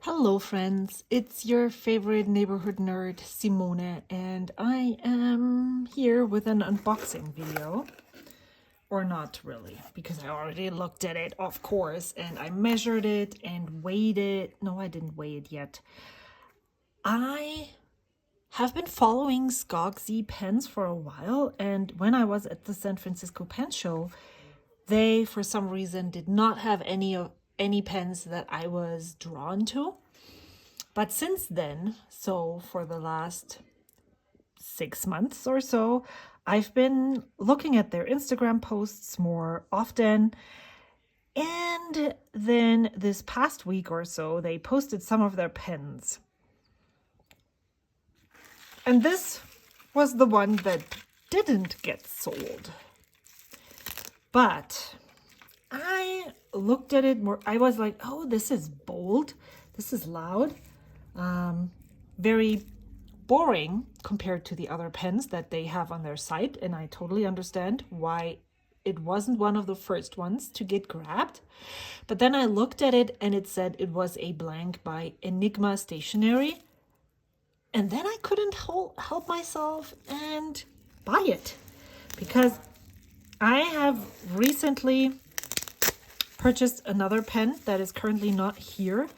Hello friends, it's your favorite neighborhood nerd Simone, and I am here with an unboxing video. Or not really, because I already looked at it, of course, and I measured it and weighed it. No, I didn't weigh it yet. I have been following Skogsy pens for a while, and when I was at the San Francisco Pen Show, they, for some reason, did not have any pens that I was drawn to. But since then, so for the last 6 months or so, I've been looking at their Instagram posts more often. And then this past week or so, they posted some of their pens. And this was the one that didn't get sold. But I looked at it more, I was like, oh, this is bold, this is loud. Very boring compared to the other pens that they have on their site, and I totally understand why it wasn't one of the first ones to get grabbed. But then I looked at it and it said it was a blank by Enigma Stationery, and then I couldn't help myself and buy it because I have recently purchased another pen that is currently not here.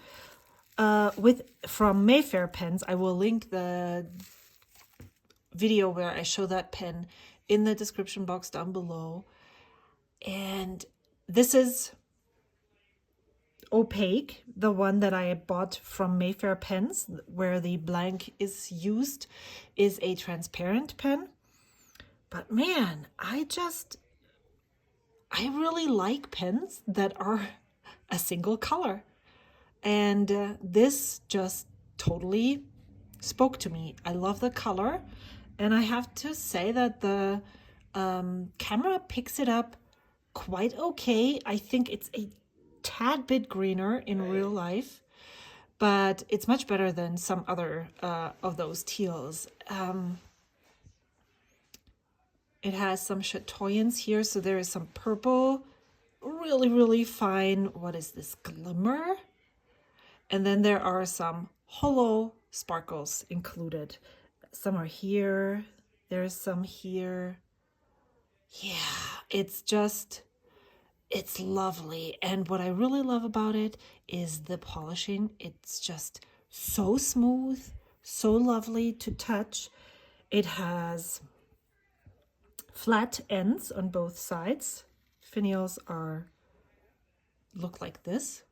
From Mayfair Pens. I will link the video where I show that pen in the description box down below. And this is opaque, the one that I bought from Mayfair Pens, where the blank is used, is a transparent pen. But man, I really like pens that are a single color. And this just totally spoke to me. I love the color, and I have to say that the camera picks it up quite okay. I think it's a tad bit greener in real life, but it's much better than some other of those teals. It has some chatoyance here, so there is some purple, really, really fine, what is this, glimmer? And then there are some hollow sparkles included. Some are here. There's some here. Yeah, it's lovely. And what I really love about it is the polishing. It's just so smooth, so lovely to touch. It has flat ends on both sides. Finials look like this.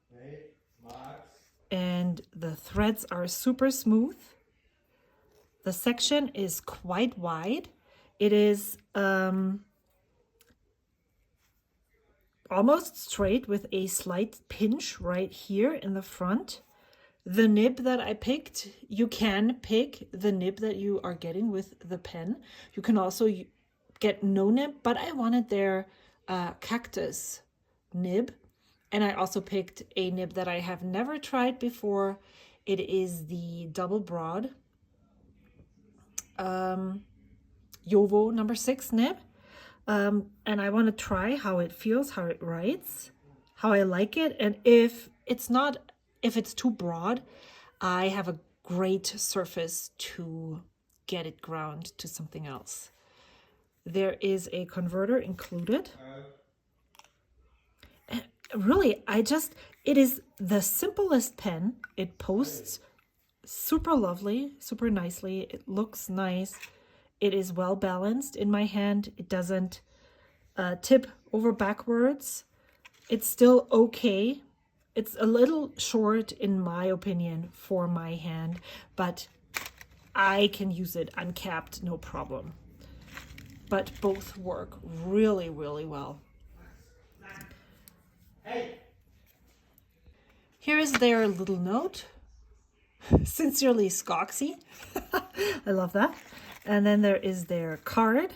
And the threads are super smooth. The section is quite wide. It is almost straight with a slight pinch right here in the front. The nib that I picked, you can pick the nib that you are getting with the pen. You can also get no nib, but I wanted their cactus nib. And I also picked a nib that I have never tried before. It is the double broad Jovo number 6 nib. And I want to try how it feels, how it writes, how I like it. And if it's too broad, I have a great surface to get it ground to something else. There is a converter included. Really, it is the simplest pen. It posts super lovely, super nicely. It looks nice. It is well balanced in my hand. It doesn't tip over backwards. It's still okay. It's a little short, in my opinion, for my hand, but I can use it uncapped, no problem. But both work really, really well. Here is their little note. Sincerely, Skogsy. I love that. And then there is their card,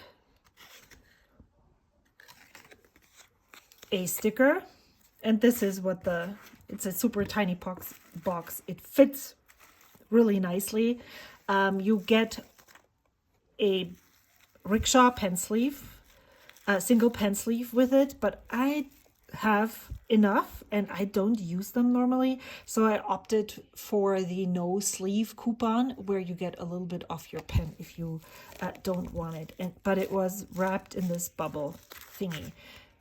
a sticker, and this is what it's a super tiny box. It fits really nicely. You get a rickshaw pen sleeve, a single pen sleeve with it, but I have enough, and I don't use them normally, so I opted for the no sleeve coupon, where you get a little bit off your pen if you don't want it. But it was wrapped in this bubble thingy.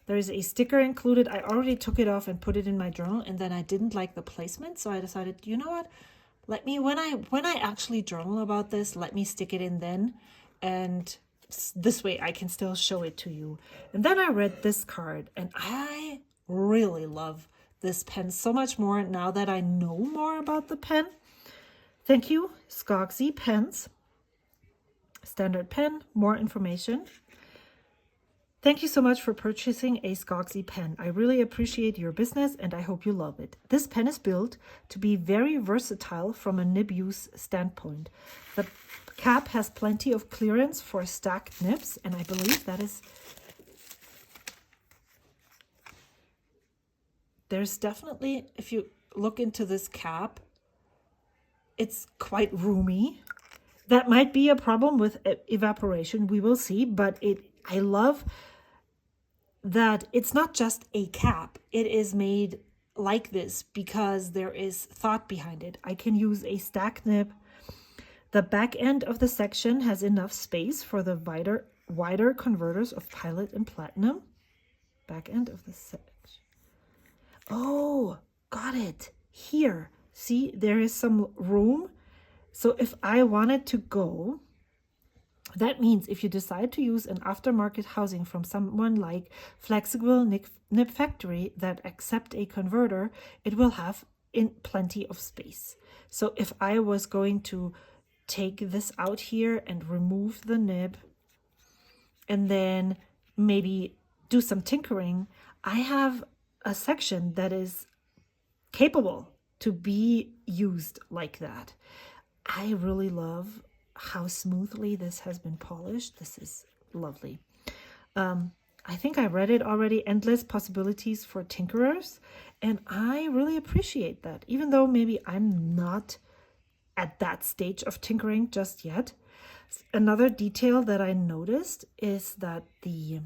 There's a sticker included. I already took it off and put it in my journal, and then I didn't like the placement, so I decided, you know what, let me, when I actually journal about this, let me stick it in then, and this way I can still show it to you. And then I read this card, and I really love this pen so much more now that I know more about the pen. Thank you, Skogsy Pens. Standard pen, more information. Thank you so much for purchasing a Skogsy pen. I really appreciate your business and I hope you love it. This pen is built to be very versatile from a nib use standpoint. The cap has plenty of clearance for stacked nibs, and I believe that is... There's definitely, if you look into this cap, it's quite roomy. That might be a problem with evaporation, we will see, but I love that it's not just a cap. It is made like this because there is thought behind it. I can use a stack nib. The back end of the section has enough space for the wider converters of Pilot and Platinum. Back end of the section. Oh, got it. Here, see, there is some room. So if I wanted to go, that means if you decide to use an aftermarket housing from someone like Flexible Nib Factory that accept a converter, it will have plenty of space. So if I was going to take this out here and remove the nib and then maybe do some tinkering, I have a section that is capable to be used like that. I really love how smoothly this has been polished. This is lovely. I think I read it already, endless possibilities for tinkerers, and I really appreciate that, even though maybe I'm not at that stage of tinkering just yet. Another detail that I noticed is that the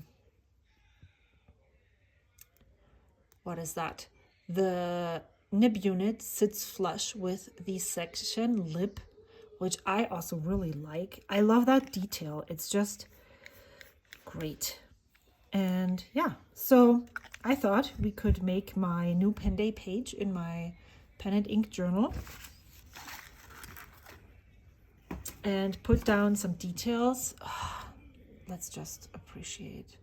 nib unit sits flush with the section lip, which I also really like. I love that detail. It's just great. And yeah, so I thought we could make my new pen day page in my pen and ink journal and put down some details. Let's just appreciate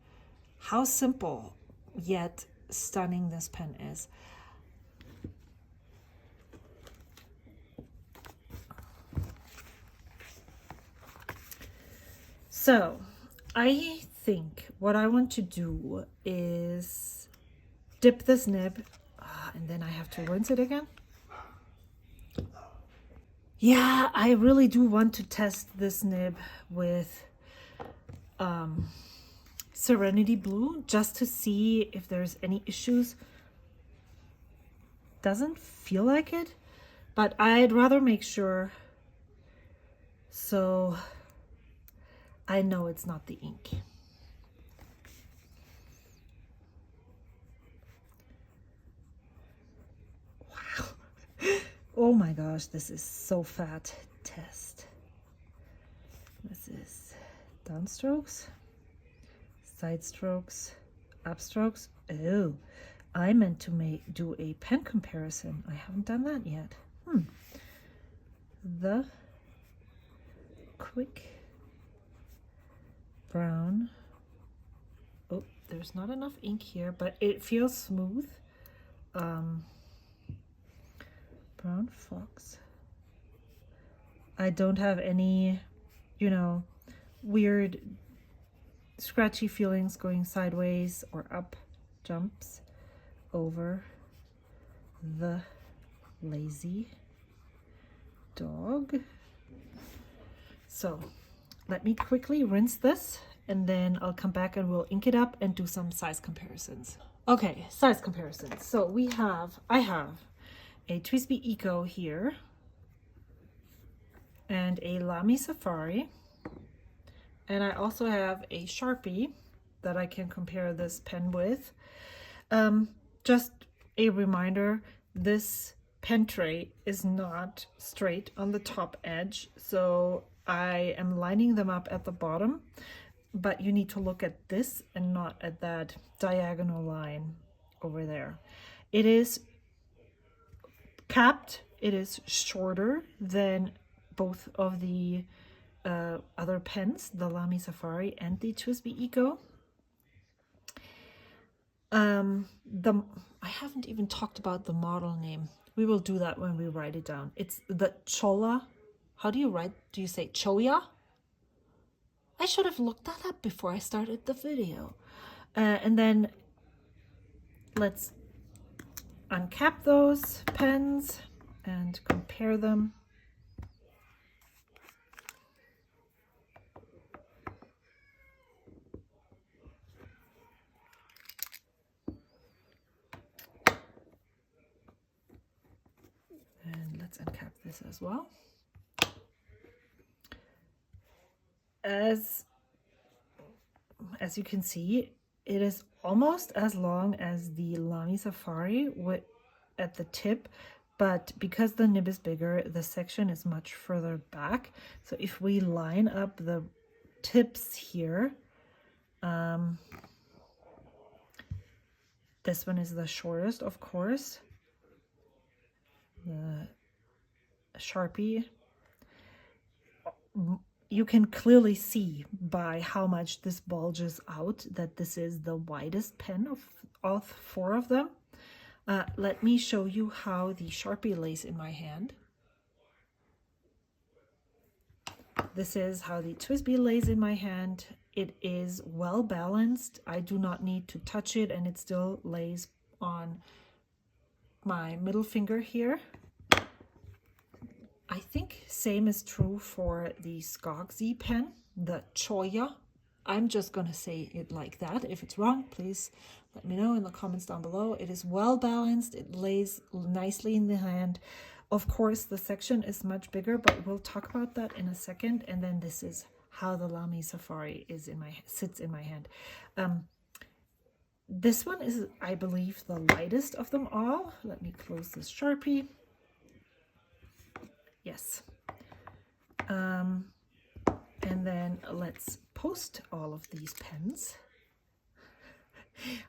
how simple yet stunning this pen is. So I think what I want to do is dip this nib, and then I have to rinse it again. Yeah, I really do want to test this nib with Serenity Blue, just to see if there's any issues. Doesn't feel like it, but I'd rather make sure, so I know it's not the ink. Wow. Oh my gosh, this is so fat. Test. This is downstrokes, side strokes, upstrokes. Oh, I meant to do a pen comparison. I haven't done that yet. The quick brown. Oh, there's not enough ink here, but it feels smooth. Brown fox. I don't have any, weird scratchy feelings going sideways or up. Jumps over the lazy dog. So let me quickly rinse this, and then I'll come back and we'll ink it up and do some size comparisons. Okay, size comparisons. So I have a Twisby Eco here and a Lamy Safari, and I also have a Sharpie that I can compare this pen with. Just a reminder, this pen tray is not straight on the top edge, so I am lining them up at the bottom, but you need to look at this and not at that diagonal line over there. It is capped, it is shorter than both of the other pens, the Lamy Safari and the TWSBI Eco. I haven't even talked about the model name. We will do that when we write it down. It's the Cholla. How do you write? Do you say Choya? I should have looked that up before I started the video. And then let's uncap those pens and compare them. And let's uncap this as well. As you can see, it is almost as long as the Lamy Safari at the tip, but because the nib is bigger, the section is much further back. So if we line up the tips here, this one is the shortest, of course. The Sharpie, you can clearly see by how much this bulges out that this is the widest pen of all four of them. Let me show you how the Sharpie lays in my hand. This is how the TWSBI lays in my hand. It is well balanced. I do not need to touch it, and it still lays on my middle finger here. I think same is true for the Skogsy pen, the Cholla. I'm just going to say it like that. If it's wrong, please let me know in the comments down below. It is well balanced. It lays nicely in the hand. Of course, the section is much bigger, but we'll talk about that in a second. And then this is how the Lamy Safari sits in my hand. This one is, I believe, the lightest of them all. Let me close this Sharpie. Yes. And then let's post all of these pens.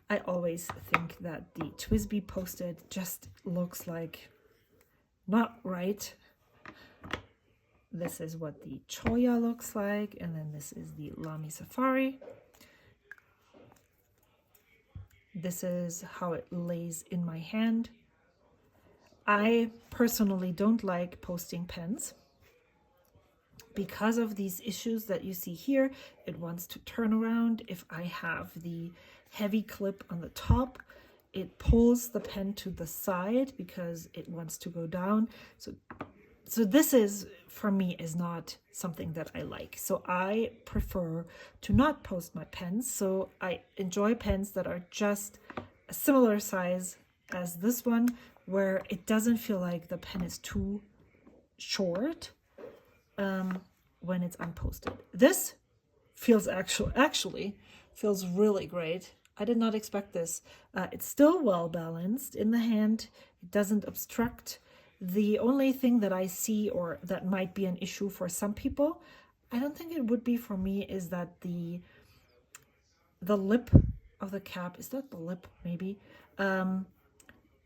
I always think that the TWSBI posted just looks like not right. This is what the Cholla looks like, and then this is the Lamy Safari. This is how it lays in my hand. I personally don't like posting pens because of these issues that you see here. It wants to turn around. If I have the heavy clip on the top, it pulls the pen to the side because it wants to go down. So this is, for me, is not something that I like. So I prefer to not post my pens. So I enjoy pens that are just a similar size as this one, where it doesn't feel like the pen is too short when it's unposted. This feels actually feels really great. I did not expect this. It's still well balanced in the hand. It doesn't obstruct. The only thing that I see, or that might be an issue for some people, I don't think it would be for me, is that the lip of the cap, is that the lip maybe,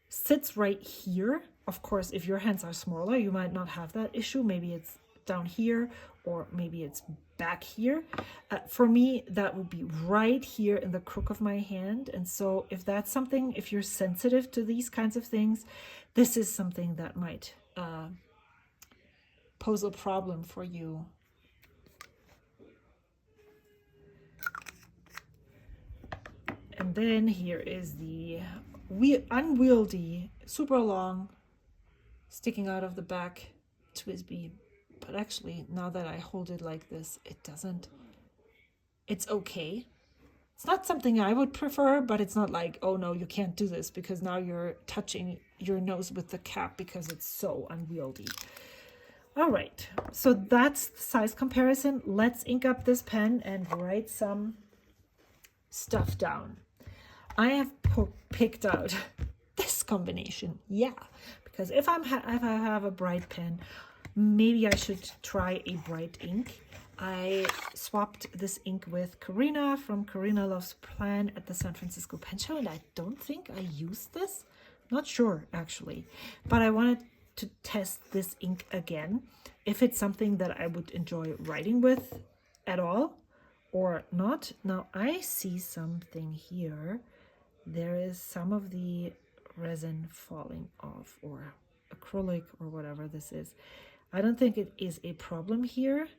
sits right here. Of course, if your hands are smaller, you might not have that issue. Maybe it's down here, or maybe it's back here. For me, that would be right here in the crook of my hand. And so if that's something, if you're sensitive to these kinds of things, this is something that might pose a problem for you. And then here is the unwieldy, super long, sticking out of the back TWSBI. But actually, now that I hold it like this, it doesn't, it's okay. It's not something I would prefer, but it's not like, oh no, you can't do this because now you're touching your nose with the cap because it's so unwieldy. All right, so that's the size comparison. Let's ink up this pen and write some stuff down. I have picked out this combination. Yeah, because if I have a bright pen, maybe I should try a bright ink. I swapped this ink with Karina from Karina Loves Plan at the San Francisco Pen Show, and I don't think I used this. Not sure actually, but I wanted to test this ink again, if it's something that I would enjoy writing with at all or not. Now I see something here. There is some of the resin falling off, or acrylic, or whatever this is. I don't think it is a problem here,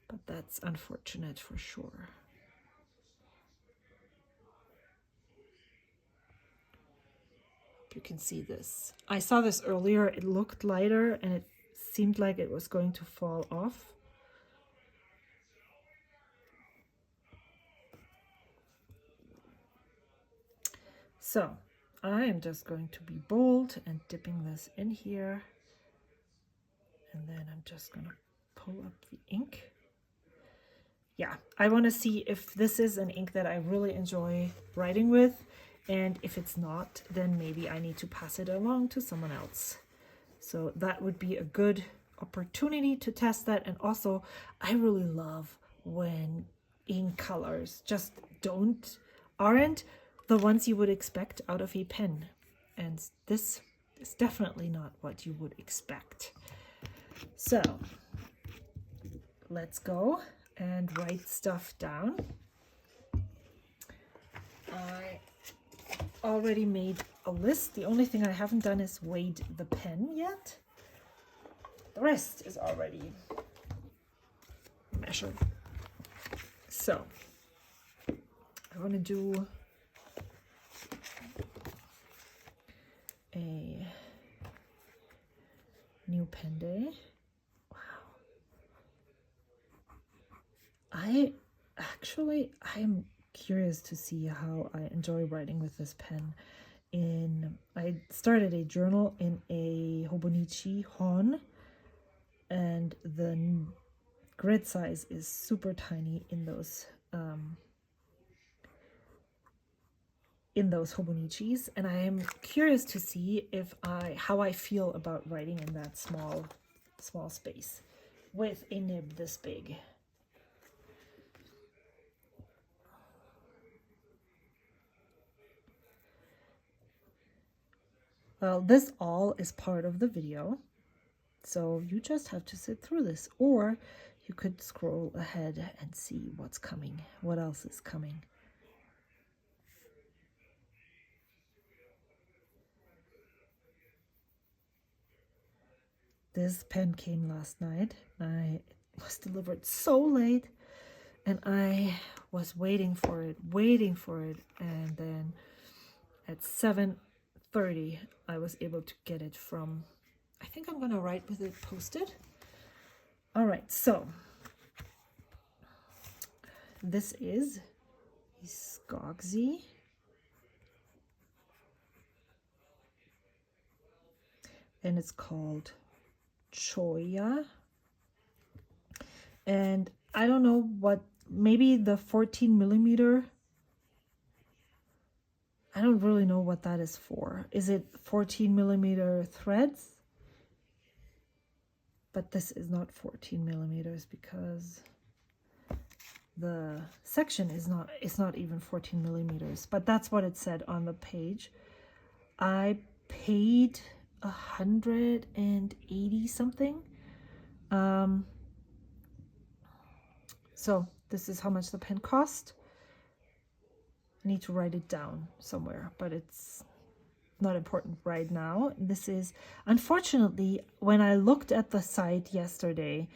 but that's unfortunate for sure. You can see this. I saw this earlier. It looked lighter and it seemed like it was going to fall off. So I am just going to be bold and dipping this in here. And then I'm just going to pull up the ink. Yeah, I want to see if this is an ink that I really enjoy writing with. And if it's not, then maybe I need to pass it along to someone else. So that would be a good opportunity to test that. And also, I really love when ink colors just aren't the ones you would expect out of a pen. And this is definitely not what you would expect. So let's go and write stuff down. I already made a list. The only thing I haven't done is weighed the pen yet. The rest is already measured. So I want to do a new pen day. Wow. I'm curious to see how I enjoy writing with this pen. I started a journal in a Hobonichi Hon, and the grid size is super tiny in those Hobonichis, and I am curious to see how I feel about writing in that small space with a nib this big. Well, this all is part of the video, so you just have to sit through this, or you could scroll ahead and see what's coming, what else is coming. This pen came last night. It was delivered so late, and I was waiting for it, and then at 7:30 I was able to get it from, I think I'm gonna write with it posted. All right, so this is Skogsy and it's called Cholla, and I don't know what, maybe the 14 millimeter, I don't really know what that is for. Is it 14 millimeter threads? But this is not 14 millimeters because the section is not even 14 millimeters, but that's what it said on the page. I paid 180 something. So this is how much the pen cost. I need to write it down somewhere, but it's not important right now. This is, unfortunately, when I looked at the site yesterday,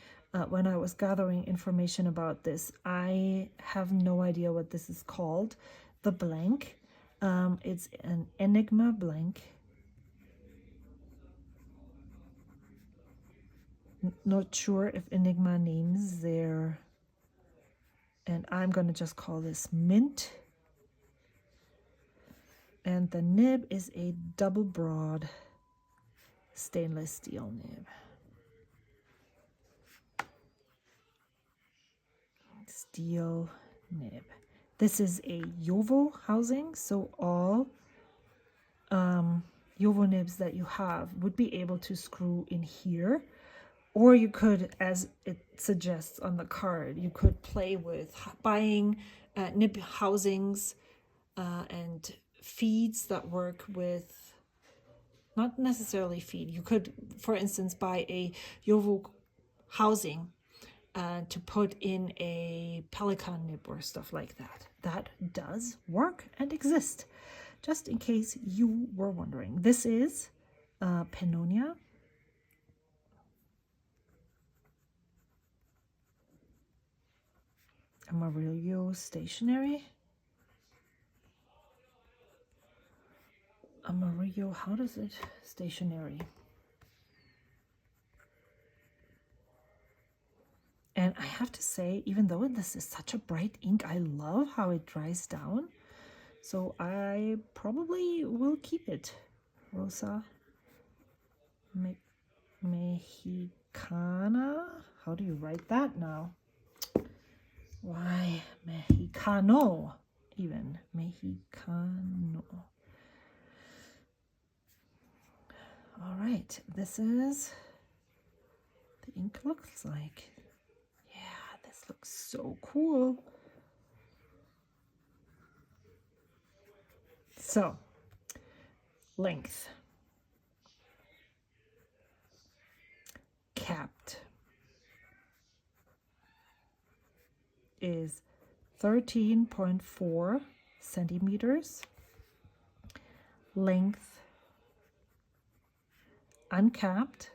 when I was gathering information about this, I have no idea what this is called. The blank, it's an Enigma blank. Not sure if Enigma names their, and I'm gonna just call this mint. And the nib is a double broad stainless steel nib. Steel nib. This is a Yovo housing, so all Yovo nibs that you have would be able to screw in here. Or you could, as it suggests on the card, you could play with buying nib housings and feeds that work with, not necessarily feed. You could, for instance, buy a Yovo housing to put in a pelican nib or stuff like that. That does work and exist, just in case you were wondering. This is Pannonia. Amarillo Stationery. Amarillo, how does it? Stationery. And I have to say, even though this is such a bright ink, I love how it dries down. So I probably will keep it. Rosa Mexicana. How do you write that now? Why Mexicano? Even Mexicano. All right, this is the ink looks like. Yeah, this looks so cool. So, length. Capped is 13.4 centimeters. Length uncapped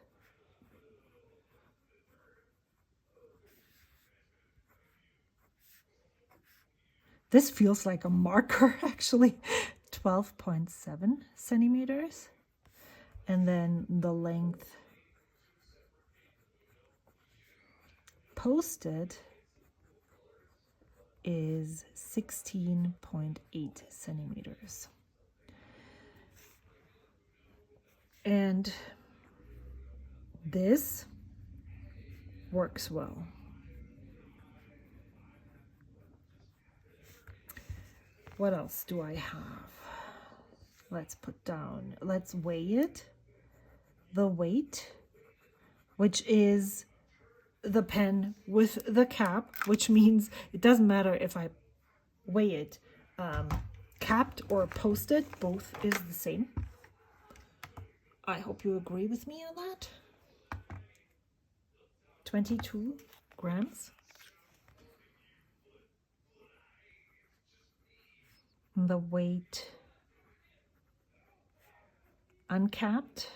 this feels like a marker actually, 12.7 centimeters. And then the length posted is 16.8 centimeters. And this works well. What else do I have? Let's put down, let's weigh it. The weight, which is the pen with the cap, which means it doesn't matter if I weigh it capped or posted, both is the same. I hope you agree with me on that. 22 grams. And the weight uncapped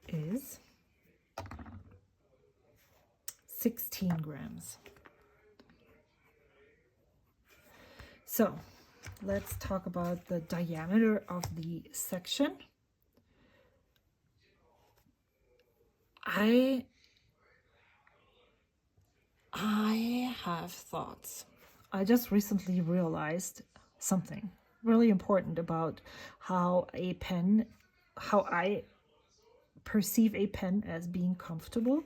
is 16 grams. So let's talk about the diameter of the section. I have thoughts. I just recently realized something really important about how I perceive a pen as being comfortable.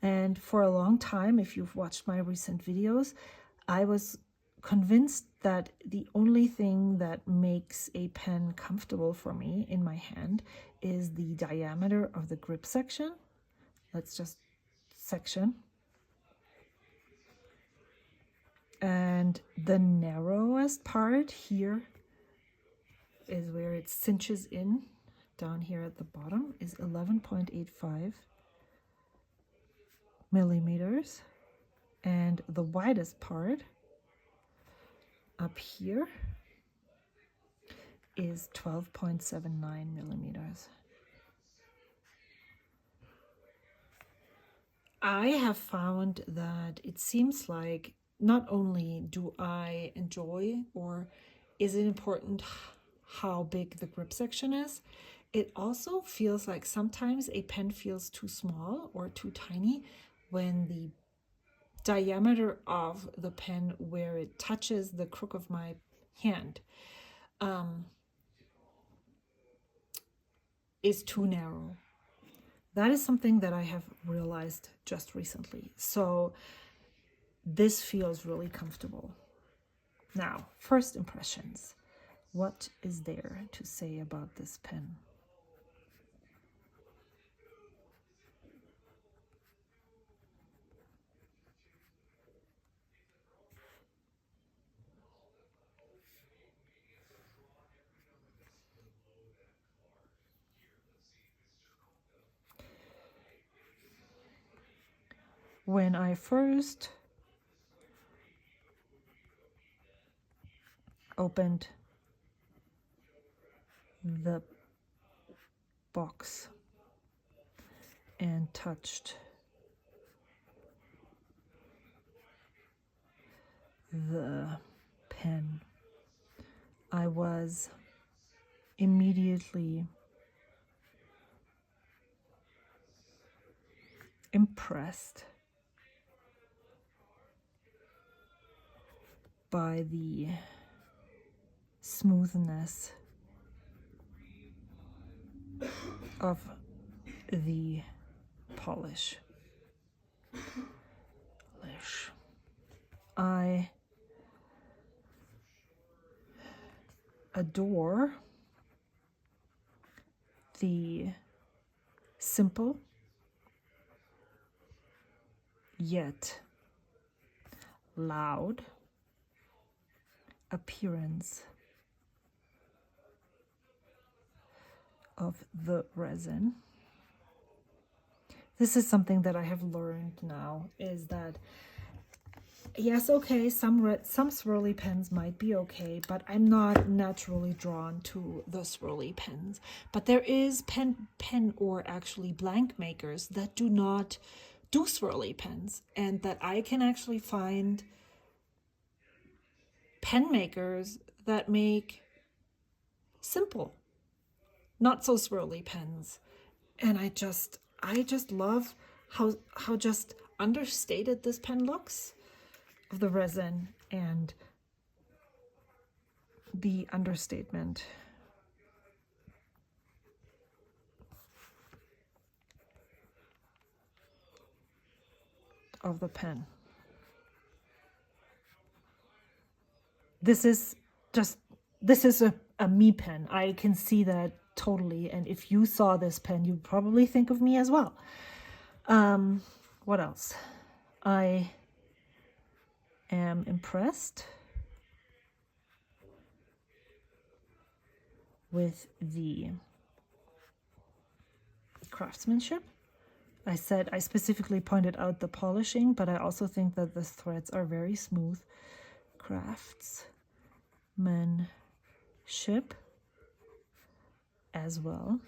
And for a long time, if you've watched my recent videos, I was convinced that the only thing that makes a pen comfortable for me in my hand is the diameter of the grip section. Let's just section. And the narrowest part here is where it cinches in, down here at the bottom, is 11.85 millimeters. And the widest part up here is 12.79 millimeters. I have found that it seems like not only do I enjoy, or is it important how big the grip section is, it also feels like sometimes a pen feels too small or too tiny when the diameter of the pen where it touches the crook of my hand is too narrow. That is something that I have realized just recently. So this feels really comfortable. Now, first impressions. What is there to say about this pen? When I first opened the box and touched the pen, I was immediately impressed by the smoothness of the polish. I adore the simple yet loud appearance of the resin. This is something that I have learned now, is that yes, okay, some swirly pens might be okay, but I'm not naturally drawn to the swirly pens. But there is pen or actually blank makers that do not do swirly pens, and that I can actually find pen makers that make simple, not so swirly pens. And I just love how just understated this pen looks, of the resin and the understatement of the pen. This is a me pen. I can see that totally. And if you saw this pen, you'd probably think of me as well. What else? I am impressed with the craftsmanship. I specifically pointed out the polishing, but I also think that the threads are very smooth. Craftsmanship, as well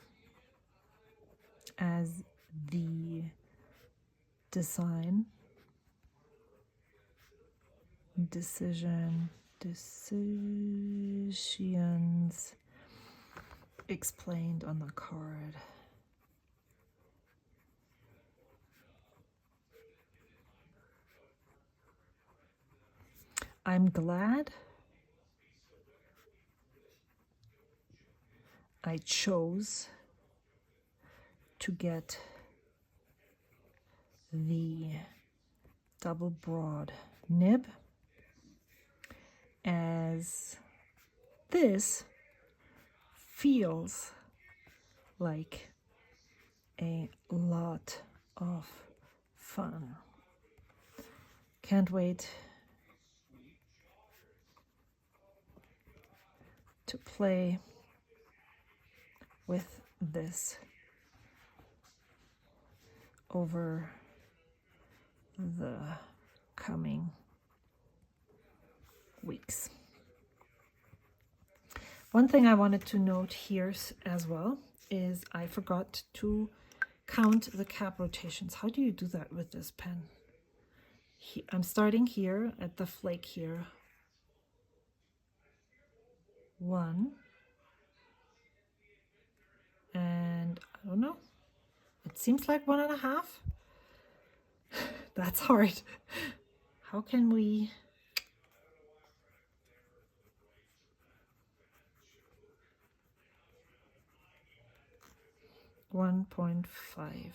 as the decisions explained on the card. I'm glad I chose to get the double broad nib, as this feels like a lot of fun. Can't wait to play with this over the coming weeks. One thing I wanted to note here as well is I forgot to count the cap rotations. How do you do that with this pen? I'm starting here at the flake here. 1, and I don't know, it seems like 1.5. That's hard. How can we? (1.5)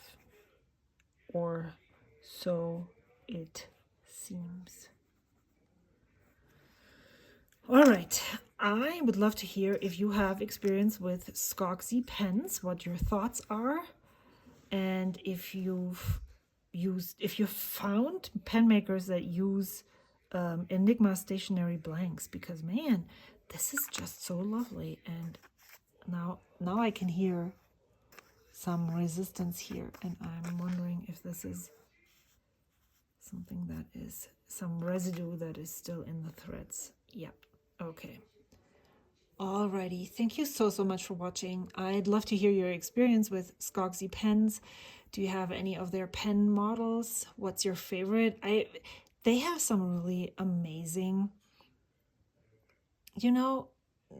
or so it seams. All right, I would love to hear if you have experience with Skogsy pens, what your thoughts are, and if you've found pen makers that use Enigma stationery blanks, because man, this is just so lovely. And now I can hear some resistance here, and I'm wondering if this is something that is some residue that is still in the threads. Yep. Okay. Alrighty, thank you so much for watching. I'd love to hear your experience with Skogsy pens. Do you have any of their pen models? What's your favorite? They have some really amazing, you know,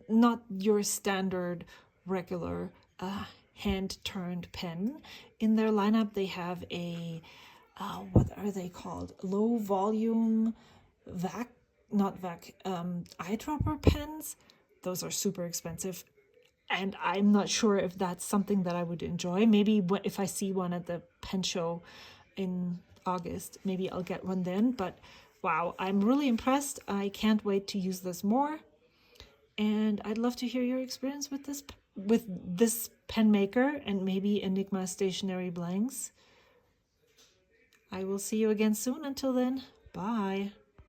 not your standard regular hand-turned pen. In their lineup, they have a what are they called? Low volume eyedropper pens. Those are super expensive, and I'm not sure if that's something that I would enjoy. Maybe if I see one at the pen show in August, maybe I'll get one then. But wow, I'm really impressed. I can't wait to use this more, and I'd love to hear your experience with this pen maker and maybe Enigma stationery blanks. I will see you again soon. Until then, bye.